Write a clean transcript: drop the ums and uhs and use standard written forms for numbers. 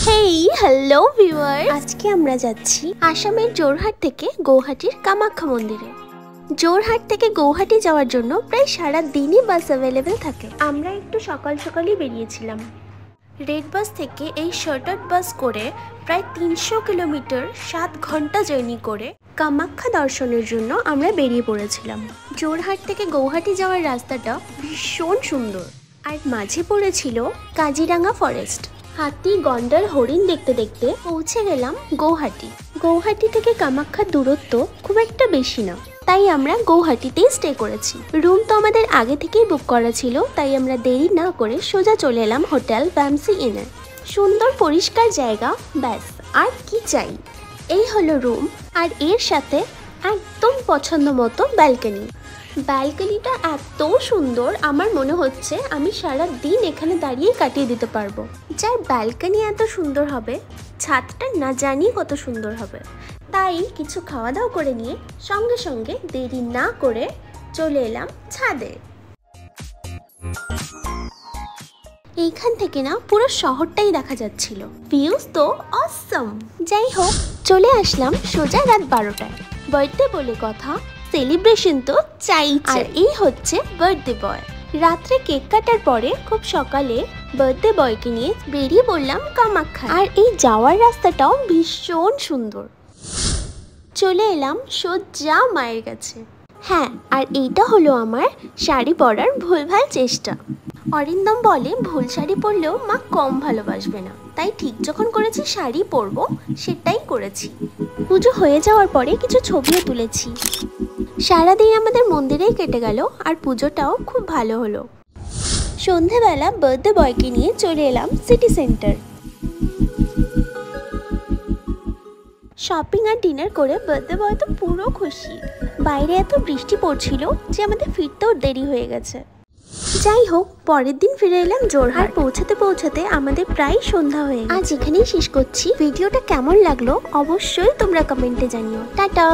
Hey hello viewers, আজকে আমরা যাচ্ছি আসামের যোরহাট থেকে গৌহাটির কামাখ্যা মন্দিরে। যোরহাট থেকে গৌহাটি যাওয়ার জন্য প্রায় সারা দিনই বাস অ্যাভেলেবেল থাকে। আমরা একটু সকাল সকালই বেরিয়েছিলাম। রেড বাস থেকে এই শর্টকাট বাস করে প্রায় 300 কিলোমিটার 7 ঘন্টা জার্নি করে কামাখ্যা দর্শনের জন্য আমরা বেরিয়ে পড়েছিলাম। যোরহাট থেকে গৌহাটি যাওয়ার রাস্তাটা ভীষণ সুন্দর, আর মাঝে পড়েছিল কাজিরাঙ্গা ফরেস্ট। হাতি, গন্ডার, হরিণ দেখতে দেখতে পৌঁছে গেলাম গৌহাটি। গৌহাটি থেকে কামাখ্যার দূরত্ব খুব একটা বেশি না, তাই আমরা গৌহাটিতেই স্টে করেছি। রুম তো আমাদের আগে থেকেই বুক করা ছিল, তাই আমরা দেরি না করে সোজা চলে এলাম হোটেল ভ্যামসি ইনে। সুন্দর পরিষ্কার জায়গা, ব্যাস আর কি চাই। এই হলো রুম, আর এর সাথে একদম পছন্দ মতো ব্যালকনি। ব্যালকনিটা এত সুন্দর, আমার মনে হচ্ছে আমি সারা দিন এখানে দাঁড়িয়ে কাটিয়ে দিতে পারবো। যার ব্যালকনি এত সুন্দর হবে, ছাদটা না জানি কত সুন্দর হবে। তাই কিছু খাওয়া দাওয়া করে নিয়ে সঙ্গে সঙ্গে দেরি না করে চলে এলাম ছাদে। এইখান থেকে না পুরো শহরটাই দেখা যাচ্ছিল, ভিউজ তো অসম। যাই হোক, চলে আসলাম সোজা রাত 12টায়। বার্থডে বলে কথা, সেলিব্রেশন তো চাই। আর এই হচ্ছে বার্থডে বয়। রাত্রে কেক কাটার পরে খুব সকালে বার্থডে বয়কে নিয়ে বেরিয়ে পড়লাম কামাখ্যা। আর এই যাওয়ার রাস্তাটাও ভীষণ সুন্দর। চলে এলাম সোজা মায়ের কাছে। হ্যাঁ, আর এইটা হলো আমার শাড়ি পরার ভুলভাল চেষ্টা। অরিন্দম বলে ভুল শাড়ি পরলেও মা কম ভালোবাসবে না, তাই ঠিক যখন করেছি শাড়ি পরবো সেটাই করেছি। পুজো হয়ে যাওয়ার পরে কিছু ছবিও তুলেছি। সারাদিন আমাদের মন্দিরেই কেটে গেল, আর পুজোটাও খুব ভালো হলো। সন্ধেবেলা বার্থডে বয়কে নিয়ে চলে এলাম সিটি সেন্টার। শপিং আর ডিনার করে বার্থডে বয় তো পুরো খুশি। বাইরে এত বৃষ্টি পড়ছিল যে আমাদের ফিরতেও দেরি হয়ে গেছে। যাই হোক, পরের দিন ফিরে এলাম যোরহাট। পৌঁছাতে পৌঁছাতে আমাদের প্রায় সন্ধ্যা হয়ে গেছে। আজ এখানেই শেষ করছি। ভিডিওটা কেমন লাগলো অবশ্যই তোমরা কমেন্টে জানিও। টাটা।